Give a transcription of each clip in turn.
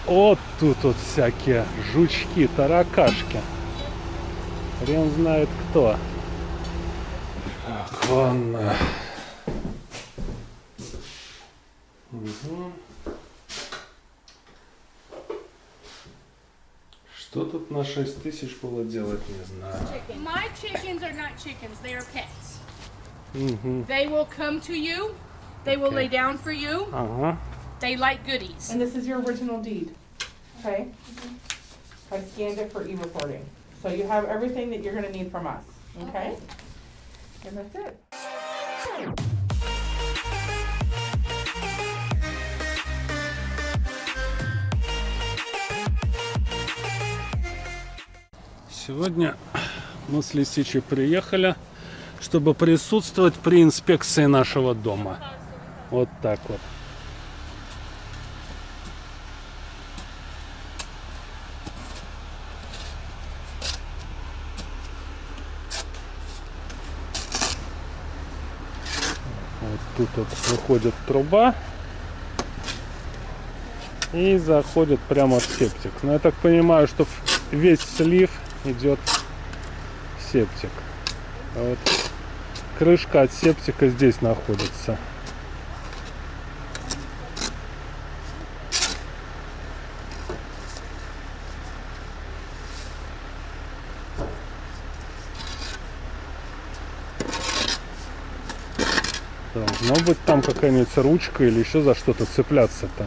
Вот тут вот всякие жучки, таракашки. Хрен знает кто. Так, ванна. Угу. Что тут на 6000 было делать, не знаю. My chickens are not chickens, they are pets. Угу. They will come to you, they will lay down for you, Ага. they like goodies. And this is your original deed, okay? I scanned it for e-recording. So you have everything that you're gonna need from us, okay? And that's it. Сегодня мы с Лисичей приехали, чтобы присутствовать при инспекции нашего дома. Вот так вот. Вот тут вот выходит труба и заходит прямо в септик. Но я так понимаю, что весь слив идет в септик. А вот крышка от септика здесь находится. Должно быть там какая-нибудь ручка или еще за что-то цепляться-то.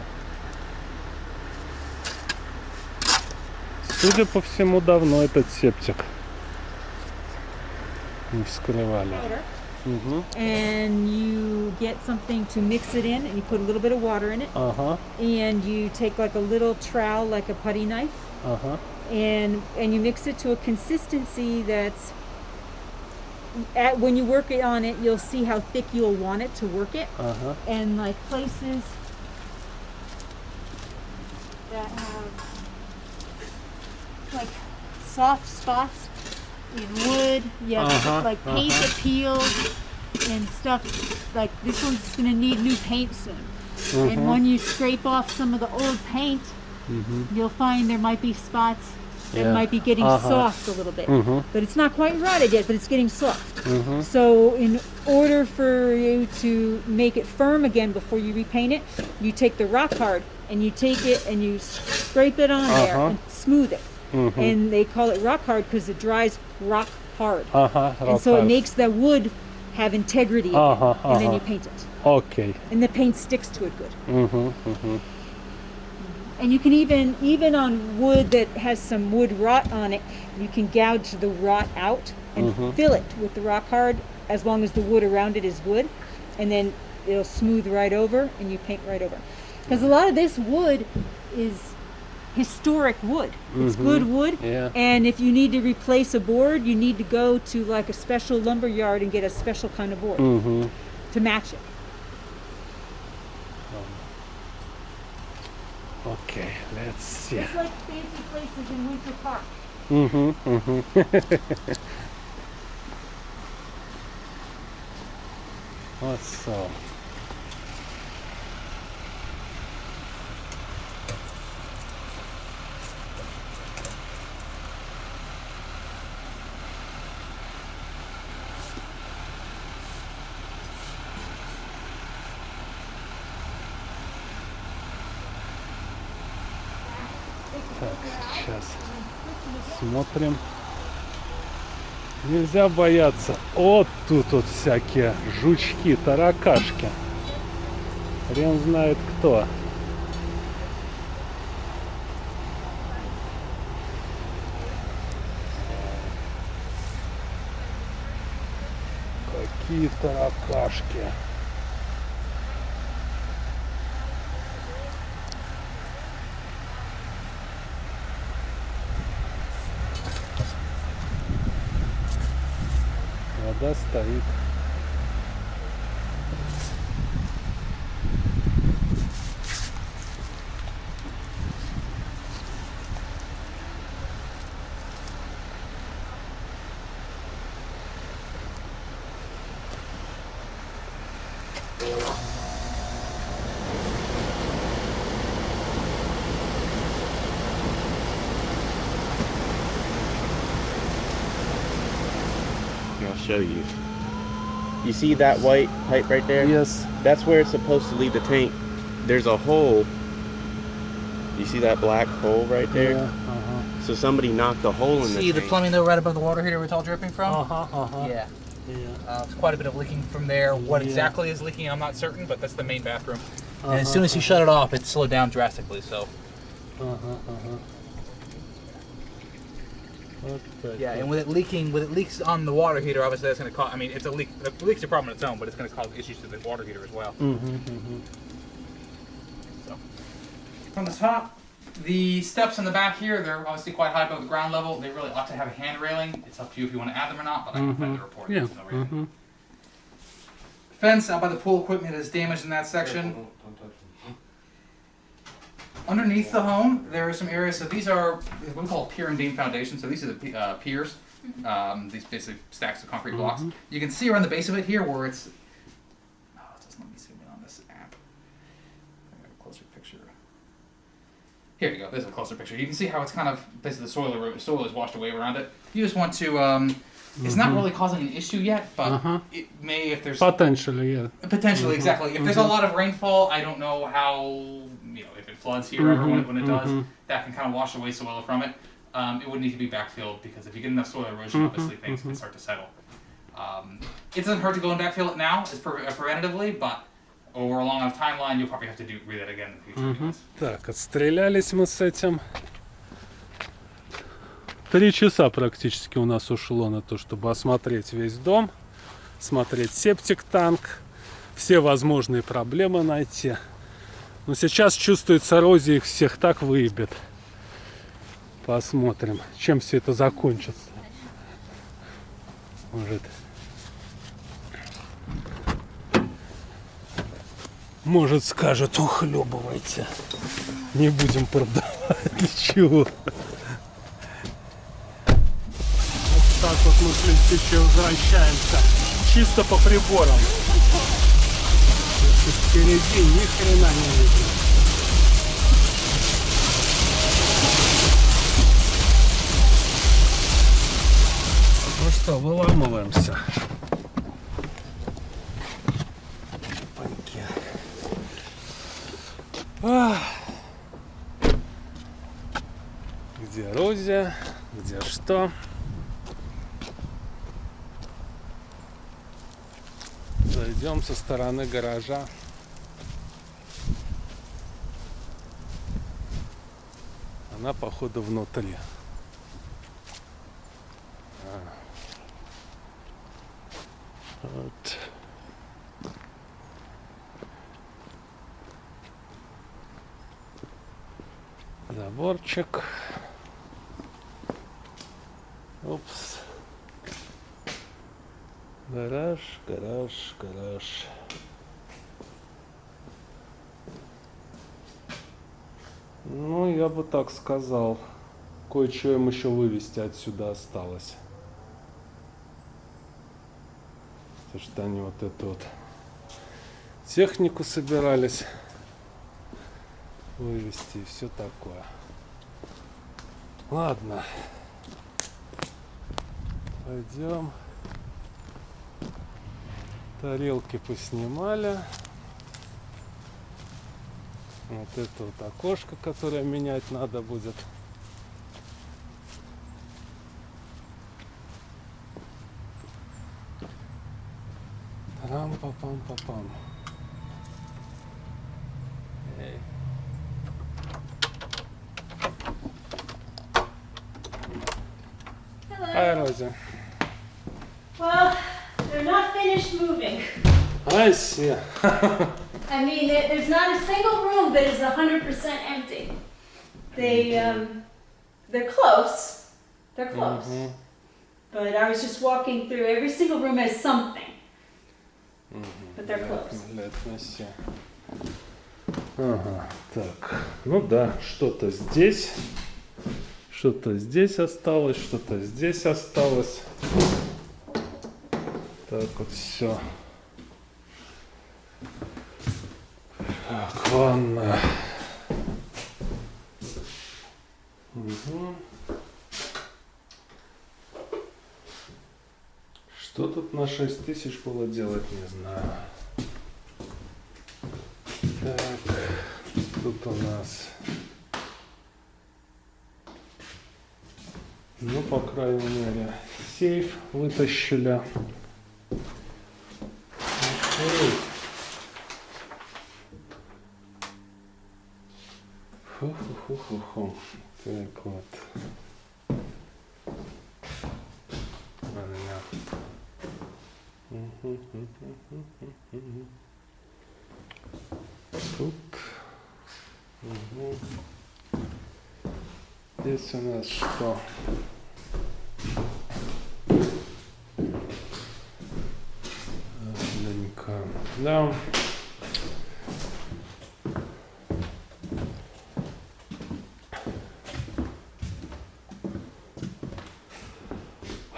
Судя по всему, давно этот септик не вскрывали. And you get something to mix it in, and you put a little bit of water in it. Ага, And you take like a little trowel, like a putty knife, ага. and you mix it to a consistency that's when you work it on it, you'll see how thick you'll want it to work it. Ага. And like places that have like soft spots in wood, like paint that peels and stuff. Like this one's gonna need new paint soon. And when you scrape off some of the old paint, you'll find there might be spots that might be getting soft a little bit. But it's not quite rotted yet, but it's getting soft. So in order for you to make it firm again before you repaint it, you take the rock hard and you take it and you scrape it on there and smooth it. And they call it rock hard because it dries rock hard. And so it makes the wood have integrity again, and then you paint it. Okay. And the paint sticks to it good. And you can even on wood that has some wood rot on it, you can gouge the rot out and fill it with the rock hard as long as the wood around it is good, and then it'll smooth right over and you paint right over. Because a lot of this wood is historic wood. It's good wood, and if you need to replace a board, you need to go to like a special lumber yard and get a special kind of board to match it. Okay, let's see. It's like fancy places in Winter Park. Вот so. Так, сейчас смотрим. Нельзя бояться. Вот тут вот всякие жучки, таракашки. Хрен знает кто. Какие таракашки. Вода стоит. show you. You see that white pipe right there? Yes. That's where it's supposed to leave the tank. There's a hole. You see that black hole right there? Yeah. So somebody knocked a hole in the tank. See the plumbing though right above the water heater where it's all dripping from? Yeah. Yeah. It's quite a bit of leaking from there. What exactly is leaking, I'm not certain, but that's the main bathroom. And as soon as you shut it off, it slowed down drastically. So. Yeah, and with it leaks on the water heater, obviously that's going to cause. I mean, it's a leak. The leak's a problem on its own, but it's going to cause issues to the water heater as well. So, from the top, the steps in the back here, they're obviously quite high above the ground level. They really ought to have a hand railing. It's up to you if you want to add them or not, but I can find the report. Yeah. There's no reason. Fence out by the pool equipment is damaged in that section. Don't touch them. Underneath the home, there are some areas. So these are what we call pier and beam foundation. So these are the piers. These basically stacks of concrete blocks. You can see around the base of it here where it's. Oh, it doesn't let me zoom in on this app. I got a closer picture. Here you go. There's a closer picture. You can see how it's kind of basically the soil is washed away around it. You just want to. It's not really causing an issue yet, but it may if there's Potentially, yeah. Potentially, exactly. If there's a lot of rainfall, I don't know how if it floods here ever when it does, that can kind of wash away soil from it. It would need to be backfilled because if you get enough soil erosion, obviously things can start to settle. It doesn't hurt to go and backfill it now, as preventatively, but over a long enough timeline, you'll probably have to do that again in the future. Так, отстрелялись мы с этим. 3 часа практически у нас ушло на то, чтобы осмотреть весь дом, смотреть септик-танк, все возможные проблемы найти. Но сейчас чувствуется, эрозия их всех так выебет. Посмотрим, чем все это закончится. Может скажут, ухлебывайте. Не будем продавать ничего. Так вот мы, в принципе, возвращаемся чисто по приборам. Впереди ни хрена не видно. Ну что, выламываемся. Опаньки. Где эрозия, где что. Зайдем со стороны гаража. Она, походу, внутри. Вот. Заборчик. Упс. Гараж, гараж, гараж. Ну, я бы так сказал. Кое-что им еще вывести отсюда осталось. Потому что они вот эту вот технику собирались вывести и все такое. Ладно. Пойдем. Тарелки поснимали. Вот это вот окошко, которое менять надо будет. Трам-па-пам-па-пам. Эй. Hi, Rosie. Well, they're not finished moving. I see. I mean, there's not a single room that is 100% empty. They're close. They're close. But I was just walking through. Every single room has something. But they're close. Ага, так. Ну да, что-то здесь осталось, что-то здесь осталось. Так вот все. Так, ванная. Что тут на 6000 было делать, не знаю. Так, тут у нас, ну, по крайней мере, сейф вытащили. Окей. Фу-фу-фу-фу-фу. Так вот. Тут. Здесь у нас что? Да.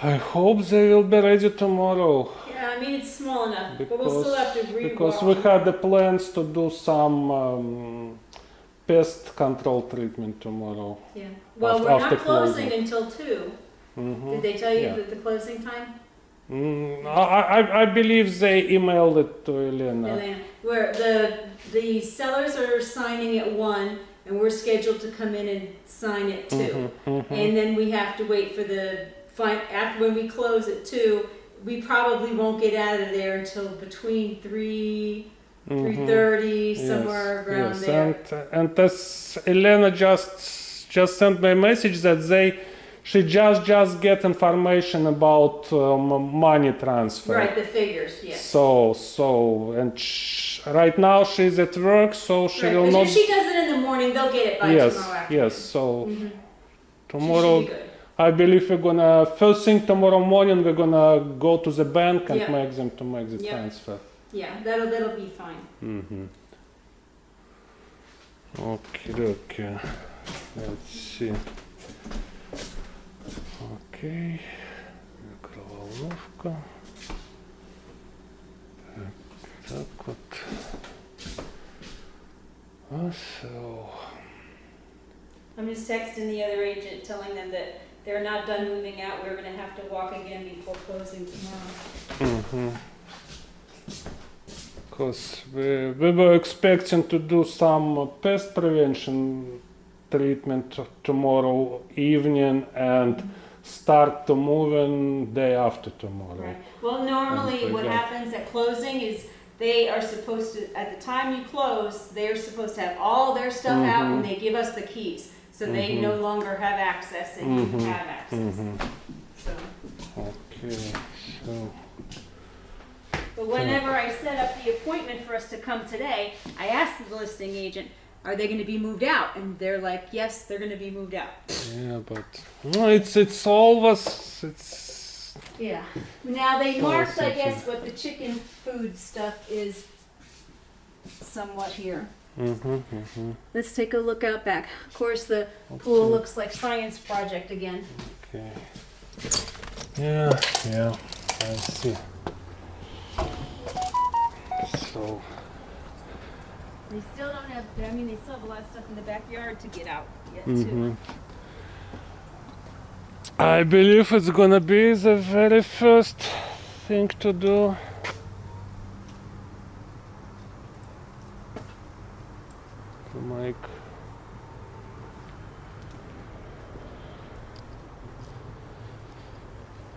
I hope they will be ready tomorrow. Yeah, I mean it's small enough, but we'll still have to Because we had the plans to do some pest control treatment tomorrow. Yeah. Well, we're after not closing closing. until 2. Mhm. Did they tell you Yeah. the closing time? I believe they emailed it to Elena. Elena, where the sellers are signing at 1, and we're scheduled to come in and sign at 2. And then we have to wait for after when we close at 2, we probably won't get out of there until between 3:30, somewhere around there. And as Elena just sent me a message that she just get information about money transfer. Right, the figures, yes. So and right now she's at work, so she Right, will but not. if she does it in the morning, they'll get it by tomorrow afternoon. Yes. So Tomorrow, tomorrow, I believe we're gonna first thing tomorrow morning we're gonna go to the bank and Yeah. make them to make the Yeah. transfer. Yeah, that'll be fine. Okay. Let's see. Окей. Микроволновка. Так вот. So. I'm just texting the other agent, telling them that they're not done moving out. We're gonna have to walk again before closing tomorrow. Because we were expecting to do some pest prevention treatment tomorrow evening and start to move in day after tomorrow. Right. Well, normally And what forget. happens at closing is they are supposed to, at the time you close, they're supposed to have all their stuff out and they give us the keys. So they no longer have access and you have access. So. Okay, so. But whenever I set up the appointment for us to come today, I asked the listing agent, are they going to be moved out? And they're like, yes, they're going to be moved out. Yeah, but no, it's always Yeah. Now they marked, I something. guess, what the chicken food stuff is somewhat here. Let's take a look out back. Of course, the pool looks like science project again. okay. Yeah, I see. So. They still don't have, I mean, they still have a lot of stuff in the backyard to get out yet, too. I believe it's gonna be the very first thing to do. To make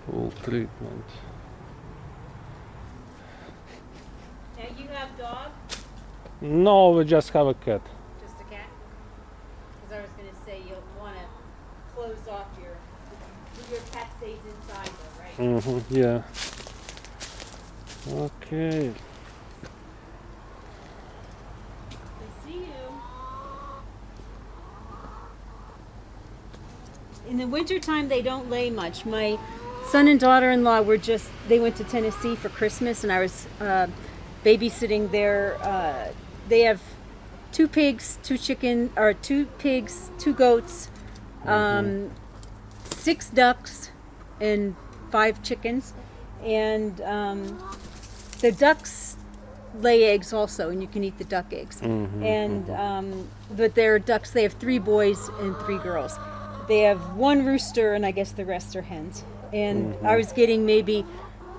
full treatment. Now, you have dog? No, we just have a cat. Just a cat? Because I was going to say you'll want to close off your pet stays inside though, right? Yeah. Okay. I see you. In the wintertime, they don't lay much. My son and daughter-in-law they went to Tennessee for Christmas, and I was babysitting their, they have 2 pigs, 2 pigs, 2 goats, 6 ducks, and 5 chickens. And the ducks lay eggs also, and you can eat the duck eggs. But their ducks, they have 3 boys and 3 girls. They have 1 rooster, and I guess the rest are hens. And I was getting maybe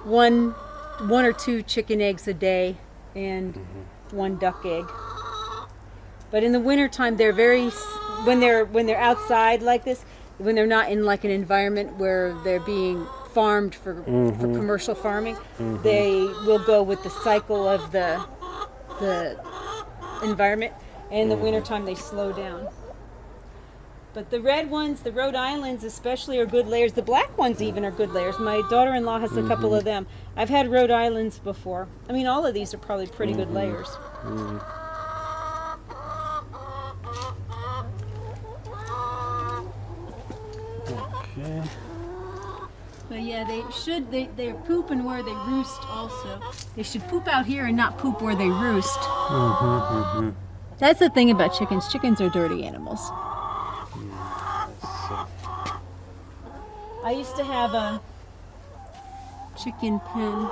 one or two chicken eggs a day and one duck egg. But in the wintertime, they're very, when they're outside like this, when they're not in like an environment where they're being farmed for commercial farming, they will go with the cycle of the environment. And in the wintertime, they slow down. But the red ones, the Rhode Islands especially, are good layers. The black ones even are good layers. My daughter-in-law has a couple of them. I've had Rhode Islands before. I mean, all of these are probably pretty good layers. Okay. But yeah, they're pooping where they roost also. They should poop out here and not poop where they roost. That's the thing about chickens. Chickens are dirty animals. I used to have a chicken pen.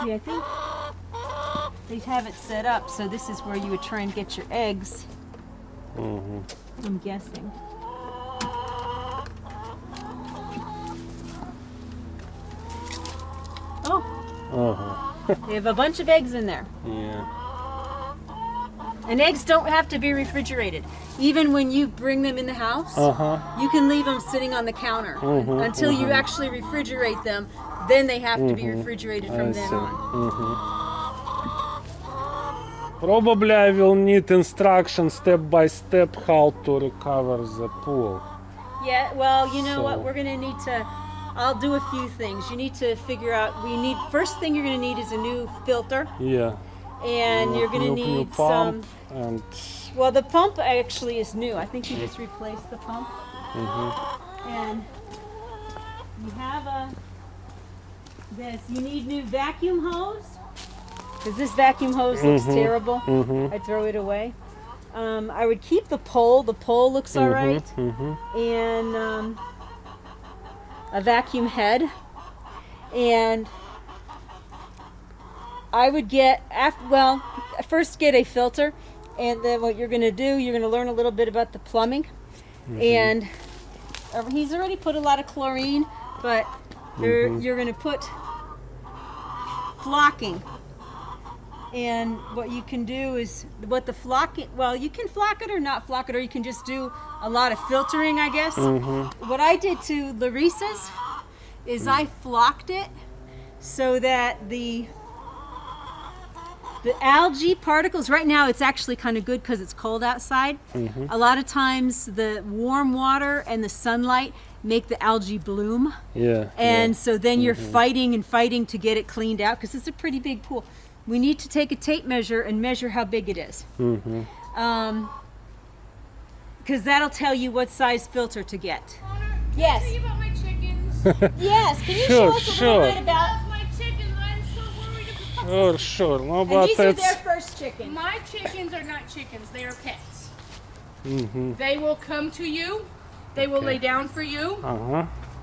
See, I think they have it set up so this is where you would try and get your eggs. I'm guessing. Oh. They have a bunch of eggs in there. Yeah. And eggs don't have to be refrigerated. Even when you bring them in the house, you can leave them sitting on the counter until you actually refrigerate them. Then they have to be refrigerated from then on. Probably I will need instructions step by step how to recover the pool. Yeah, well, you know what? We're going to need to, I'll do a few things. You need to figure out, first thing you're going to need is a new filter. Yeah. And you're going to need some, and well, the pump actually is new. I think you just replaced the pump. And you have you need new vacuum hose. Because this vacuum hose looks terrible. I'd throw it away. I would keep the pole. The pole looks all right. And a vacuum head. And I would first get a filter, and then what you're going to do, you're going to learn a little bit about the plumbing. And he's already put a lot of chlorine, but you're going to put flocking. And what you can do is, you can flock it or not flock it, or you can just do a lot of filtering, I guess. What I did to Larissa's is I flocked it so that the algae particles, right now it's actually kind of good because it's cold outside. A lot of times the warm water and the sunlight make the algae bloom. And so then you're fighting and fighting to get it cleaned out because it's a pretty big pool. We need to take a tape measure and measure how big it is. Because that'll tell you what size filter to get. Yes. Can you tell me about my chickens? Yes. Can you show us a little bit about? My chickens, I'm so worried about. Sure. No, And but these are their first chickens. My chickens are not chickens, they are pets. They will come to you, they will lay down for you.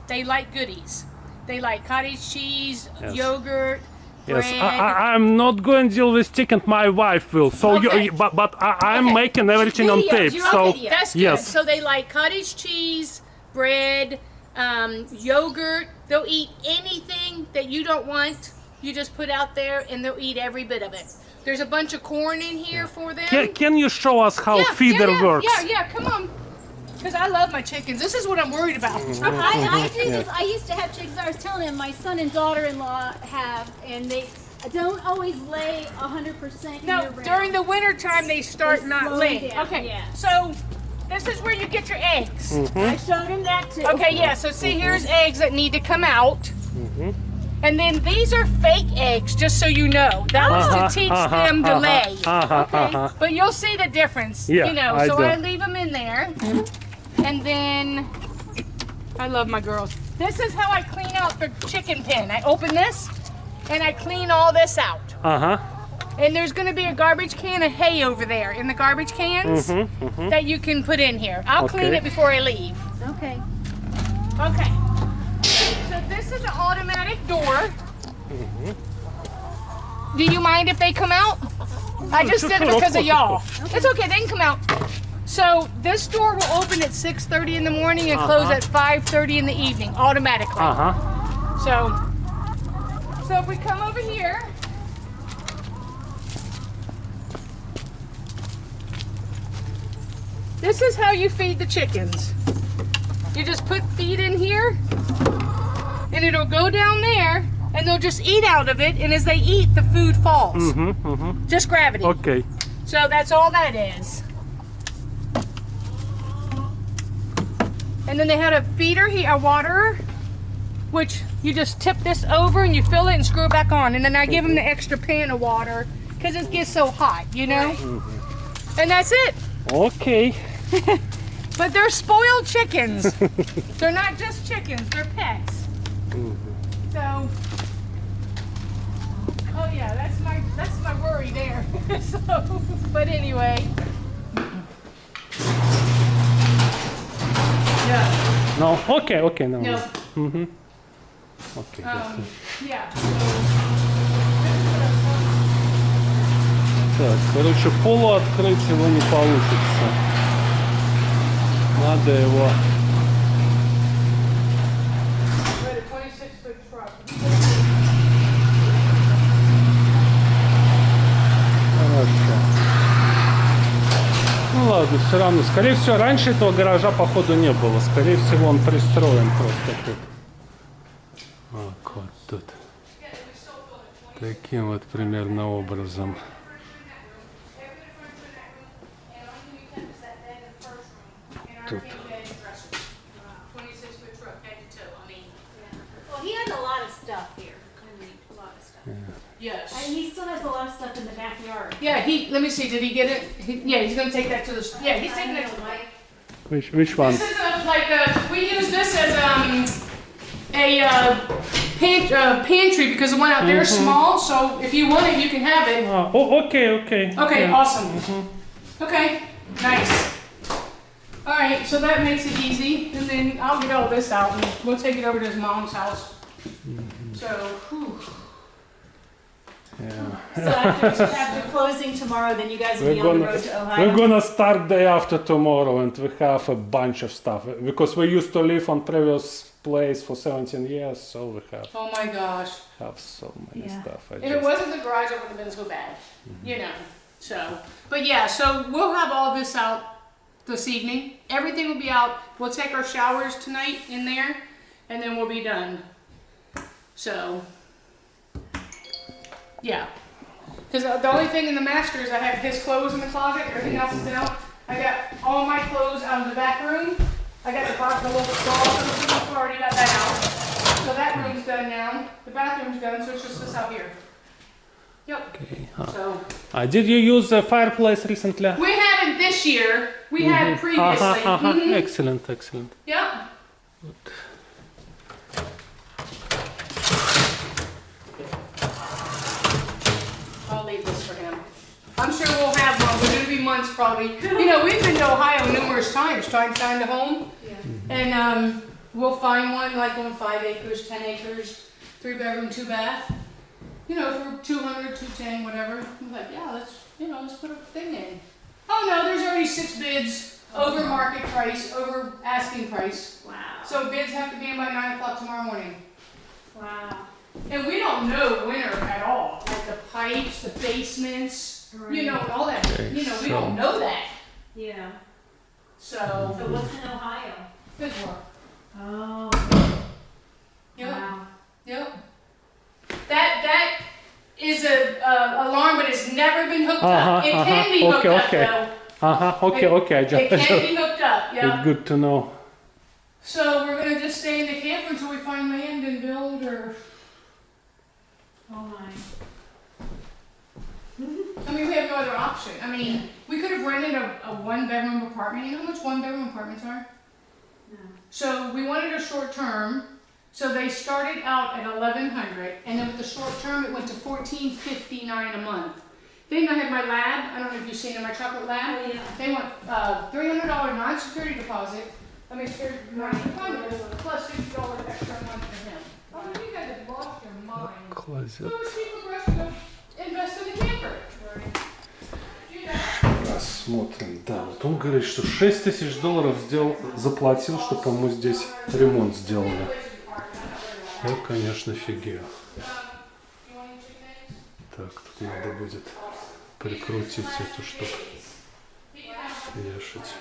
They like goodies. They like cottage cheese, yogurt, Yes, bread. I'm not going to deal with chicken. My wife will. So, but I'm making everything on tape. So That's good. yes. So they like cottage cheese, bread, yogurt. They'll eat anything that you don't want. You just put out there, and they'll eat every bit of it. There's a bunch of corn in here for them. Can you show us how feeder works? Yeah, come on. Because I love my chickens. This is what I'm worried about. I do this. I used to have chickens. I was telling him my son and daughter-in-law have, and they don't always lay 100% No, year-round. during the winter time they start They not slow laying. down, Okay, yeah. so this is where you get your eggs. I showed him that too. Okay, yeah, so see here's eggs that need to come out. And then these are fake eggs, just so you know. That was to teach them to lay. Okay, but you'll see the difference. Yeah, you know, I so do. I leave them in there. And then, I love my girls. This is how I clean out the chicken pen. I open this, and I clean all this out. And there's going to be a garbage can of hay over there in the garbage cans that you can put in here. I'll clean it before I leave. Okay. Okay. So this is an automatic door. Do you mind if they come out? I just did it because of y'all. It's okay, they can come out. So this door will open at 6:30 in the morning and close at 5:30 in the evening, automatically. So So if we come over here, this is how you feed the chickens. You just put feed in here, and it'll go down there, and they'll just eat out of it, and as they eat, the food falls. Just gravity. Okay. So that's all that is. And then they had a feeder here, a waterer, which you just tip this over and you fill it and screw it back on. And then I give them the extra pan of water because it gets so hot, you know? And that's it. Okay. But they're spoiled chickens. They're not just chickens, they're pets. So, oh yeah, that's my worry there. So, but anyway. No. Okay. Okay. No. No. Okay. Yeah. Так, короче, полуоткрыть его не получится. Надо его. Хорошо. Ну ладно, все равно. Скорее всего, раньше этого гаража походу не было. Скорее всего, он пристроен просто тут. Вот тут. Таким вот примерно образом. Тут. Well, he has a lot of stuff here. A lot of stuff. Yes. And he still has a lot of stuff in the backyard. Yeah, let me see, did he get it? Yeah, he's gonna take that to the, yeah, he's taking it to the. Which one? This is we use this as pantry because the one out there is small, so if you want it, you can have it. Oh, okay. Okay, Yeah. awesome. Okay, nice. All right, so that makes it easy, and then I'll get all this out, and we'll take it over to his mom's house. So, whew. Yeah. So after closing tomorrow, then you guys will be on the road to Ohio? We're gonna start day after tomorrow, and we have a bunch of stuff because we used to live on previous place for 17 years, so we have. Oh my gosh. Have so many stuff. If it wasn't the garage, it wouldn't have been so bad, you know. So, but yeah, so we'll have all this out this evening. Everything will be out. We'll take our showers tonight in there, and then we'll be done. So, yeah. Because the only thing in the master is I have his clothes in the closet. Everything else is out. I got all my clothes out of the back room. I got the little dog. I already got that out. So that room's done now. The bathroom's done, so it's just this out here. Yep. Okay. So. Did you use a fireplace recently? We haven't this year. We had previously. Excellent. Yep. Good. I'll leave this for him. I'm sure we'll have one, but it'll be months probably. You know, we've been to Ohio numerous times trying to find a home. Yeah. And we'll find one like on 5 acres, 10 acres, 3-bedroom, 2-bath. You know, for 200, 210, whatever. I'm like, yeah, let's put a thing in. Oh no, there's already 6 bids over market price, over asking price. Wow. So bids have to be in by 9 o'clock tomorrow morning. Wow. And we don't know winter at all. Like the pipes, the basements, you know, and all that. Okay, you know, we don't know that. Yeah. So what's in Ohio? Bismarck. Oh. Yep. Wow. Yep. That is a alarm, but it's never been hooked up. It can be hooked up though. Okay. It can be hooked up. Yeah. It's good to know. So we're gonna just stay in the camper until we find land and build, or. Oh my. I mean, we have no other option. I mean, we could have rented a 1-bedroom apartment. You know how much 1-bedroom apartments are? No. So we wanted a short term. So they started out at $1,100, and then with the short term, it went to $1,459 a month. Then I had my lab. I don't know if you've seen it, my chocolate lab. Oh, yeah. They want $300 non-security deposit. I mean, plus $50 extra a month for him. Oh, you guys have lost your mind. Closet. Who was people for us to invest in the camper? Посмотрим. Да, вот он говорит, что $6000 заплатил, чтобы ему здесь ремонт сделали. Я, конечно, офигел. Так, тут надо будет прикрутить эту штуку. Вешать.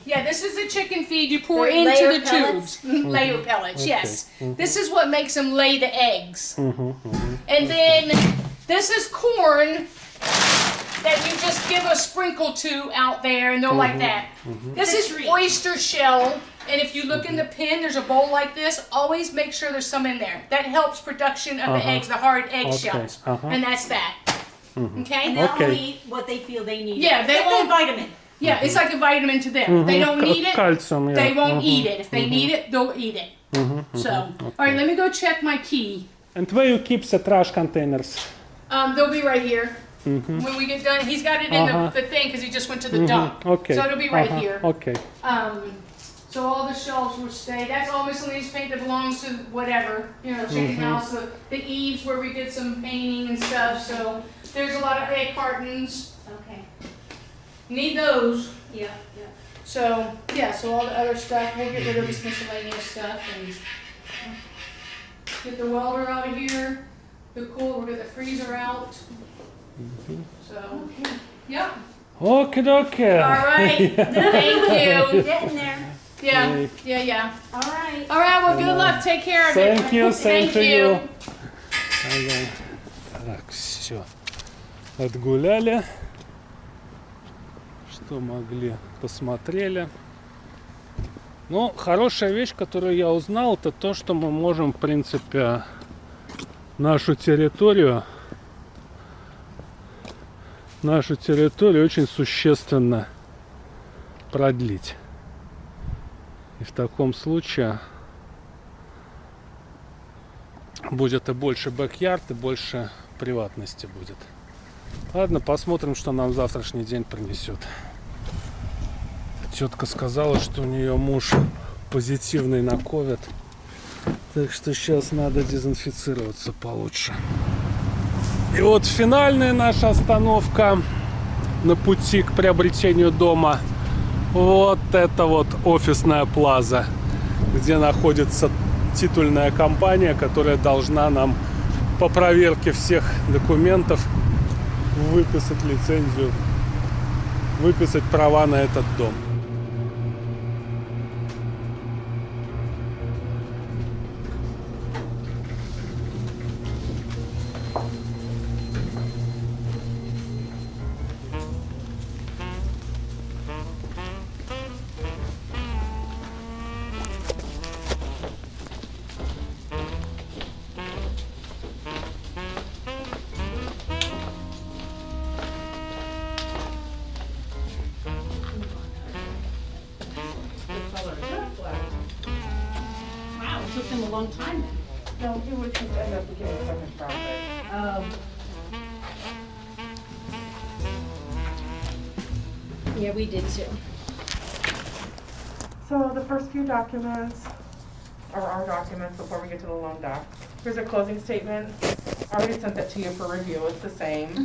Yeah, this is the chicken feed you pour The into layer the pellets? tubes. Layer pellets, yes. This is what makes them lay the eggs. And then this is corn that you just give a sprinkle to out there and they'll like that. This is oyster shell. And if you look in the pen, there's a bowl like this. Always make sure there's some in there. That helps production of the eggs, the hard egg shells. And that's that. Okay? And they'll only eat what they feel they need. Yeah, they It's like won't- a vitamin. Yeah, it's like a vitamin to them. If they don't need it, Calcium, yeah. they won't eat it. If they need it, they'll eat it. So, all right, let me go check my key. And where you keep the trash containers? They'll be right here. When we get done, he's got it in the thing because he just went to the dump. Okay. So it'll be right here. Okay. So all the shelves will stay. That's all miscellaneous paint that belongs to whatever, you know, chicken house. The eaves where we did some painting and stuff. So there's a lot of egg cartons. Okay. Need those. Yeah, yeah. So yeah, so all the other stuff, we'll get rid of this miscellaneous stuff and get the welder out of here. The cooler, we'll get the freezer out. So, yep. Okay, okay. All right. Thank you. Getting there. Yeah. All right. All right. Well, good luck. Take care of it. Thank you, same Thank to you. you. Так, все. Отгуляли. Что могли, посмотрели. Ну, хорошая вещь, которую я узнал, это то, что мы можем, в принципе, нашу территорию очень существенно продлить. И в таком случае будет и больше бэк-ярд, и больше приватности будет. Ладно, посмотрим, что нам завтрашний день принесет. Тетка сказала, что у нее муж позитивный на ковид. Так что сейчас надо дезинфицироваться получше. И вот финальная наша остановка на пути к приобретению дома. Вот это вот офисная плаза, где находится титульная компания, которая должна нам по проверке всех документов выписать лицензию, выписать права на этот дом. Wow, it took them a long time then. No, he would just end up getting a second profit. Yeah, we did too. So the first few documents are our documents before we get to the loan doc. Here's a closing statement. I already sent that to you for review. It's the same.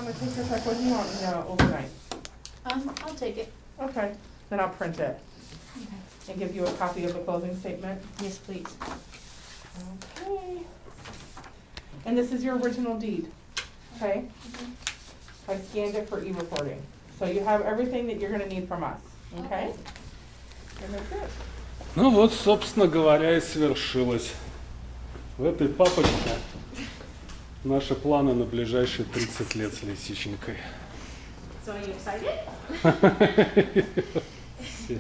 wanna take the check with you on overnight? I'll take it. Okay, then I'll print it Okay. and give you a copy of the closing statement. Yes, please. Okay. And this is your original deed, okay? I scanned it for e-recording. So you have everything that you're gonna need from us, okay? And that's it. Ну вот, собственно говоря, и свершилось. В этой папочке наши планы на ближайшие 30 лет с лисиченькой. So are you excited? Все.